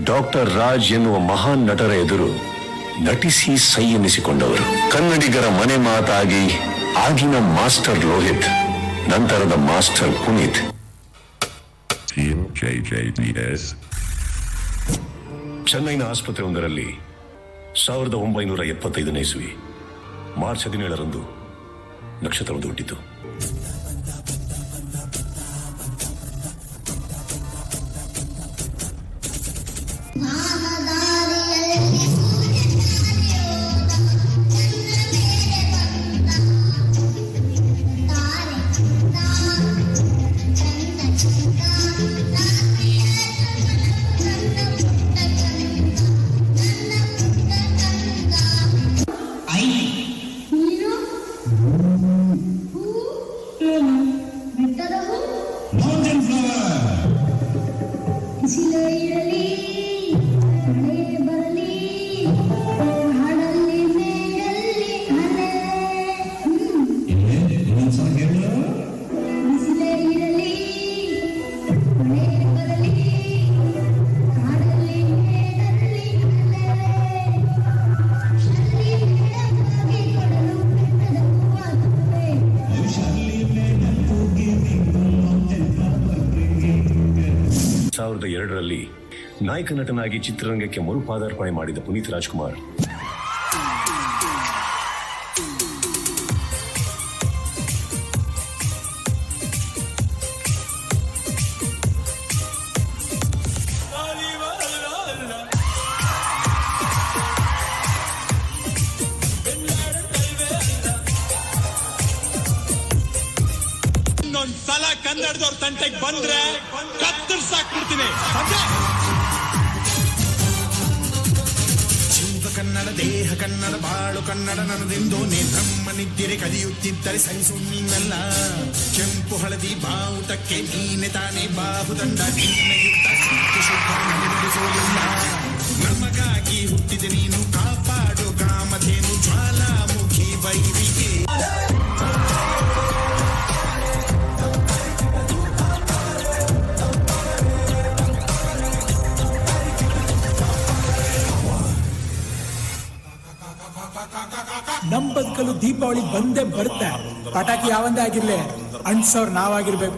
Doctor Raj ಎನ್ನುವ ಮಹಾನ್ ನಟರ ಎದುರು ನಟಿಸಿ ಸೈ ಎನ್ನಿಸಿಕೊಂಡವರು. ಕನ್ನಡಿಗರ ಮನೆ ಮಾತಾಗಿ ಆಗಿನ ಮಾಸ್ಟರ್ ಲೋಹಿತ್, ನಂತರದ ಮಾಸ್ಟರ್ ಪುನೀತ್. ಚೆನ್ನೈನ ಆಸ್ಪತ್ರೆಯೊಂದರಲ್ಲಿ 1975ನೇ ಇಸ್ವಿ ಮಾರ್ಚ್ 17ರಂದು ನಕ್ಷತ್ರವೊಂದು ಹುಟ್ಟಿತು. ರಲ್ಲಿ ನಾಯಕ ನಟನಾಗಿ ಚಿತ್ರರಂಗಕ್ಕೆ ಮರುಪಾದಾರ್ಪಣೆ ಮಾಡಿದ ಪುನೀತ್ ರಾಜ್ಕುಮಾರ್ ಇನ್ನೊಂದ್ಸಲ ಕನ್ನಡದವ್ರ ತಂಟೆಗೆ ಬಂದ್ರೆ ಕತ್ತರಿಸಾಕ್ಬಿಡ್ತೀನಿ. ಜೀವ ಕನ್ನಡ, ದೇಹ ಕನ್ನಡ, ಬಾಳು ಕನ್ನಡ ನನ್ನದೆಂದು ಬ್ರಹ್ಮನಿದ್ದಿರೆ ಕಲಿಯುತ್ತಿದ್ದರೆ ಸಹಿಸು ನೀನಲ್ಲ. ಕೆಂಪು ಹಳದಿ ಬಾವುಟಕ್ಕೆ ನೀನೆ ತಾನೇ ಬಾಹುದಂಡ, ನಮಗಾಗಿ ಹುಟ್ಟಿದೆ ನೀನು, ಕಾಪಾಡು ಕಾಮಧೇನು ಜ್ವಾಲಾಮುಖಿ ವೈರಿಗೆ. ನಮ್ ಬದುಕಲು ದೀಪಾವಳಿ ಬಂದೇ ಬರುತ್ತೆ. ಪಟಾಕಿ ಯಾವಂದೇ ಆಗಿರ್ಲಿ, ಅಂಟ್ಸೋರ್ ನಾವಾಗಿರ್ಬೇಕು.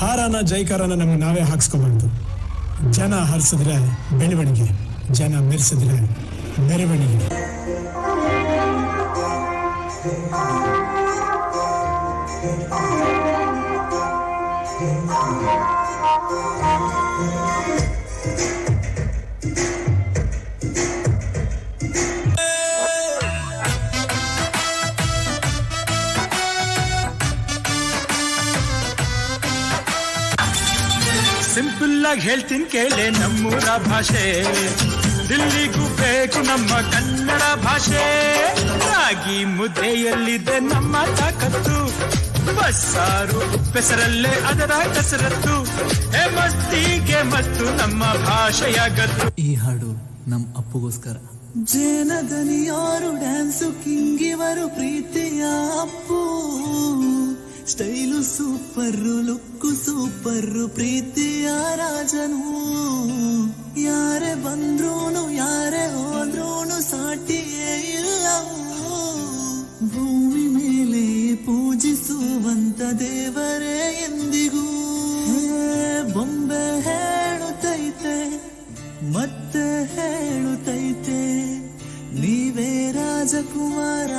ಹಾರಾನ ಜೈಕಾರನ ನಮ್ಗೆ ನಾವೇ ಹಾಕ್ಸ್ಕೊಬಾರ್ದು. ಜನ ಹರಿಸಿದ್ರೆ ಬೆಳವಣಿಗೆ, ಜನ ಮೆರೆಸಿದ್ರೆ ಮೆರವಣಿಗೆ. ಸಿಂಪಲ್ ಆಗಿ ಹೇಳ್ತೀನಿ ಕೇಳೆ ನಮ್ಮೂರ ಭಾಷೆ, ದಿಲ್ಲಿಗೂ ಬೇಕು ನಮ್ಮ ಕನ್ನಡ ಭಾಷೆ. ರಾಗಿ ಮುದ್ದೆಯಲ್ಲಿದೆ ನಮ್ಮ ತಾಕತ್ತು, ಬಸ್ಸಾರು ಬೆಸರಲ್ಲೇ ಅದರ ಕಸರತ್ತು. ಮಸ್ತಿಗೆ ಮತ್ತು ನಮ್ಮ ಭಾಷೆಯ ಗತ್ತು. ಈ ಹಾಡು ನಮ್ ಅಪ್ಪುಗೋಸ್ಕರ. ಜನದನಿಯಾರು ಡ್ಯಾನ್ಸು ಕಿಂಗಿವರು ಪ್ರೀತಿಯ Appu, style super, look super, ಪ್ರೀತಿಯ ರಾಜನು. ಯಾರೇ ಬಂದ್ರೂನು ಯಾರೇ ಹೋದ್ರೂನು ಸಾಟಿಯೇ ಇಲ್ಲ. ಭೂಮಿ ಮೇಲೆ ಪೂಜಿಸುವಂತ ದೇವರೇ ಎಂದಿಗೂ. ಬೊಂಬೆ ಹೇಳುತ್ತೈತೆ ಮತ್ತೆ ಹೇಳುತ್ತೈತೆ, ನೀವೇ ರಾಜಕುಮಾರ.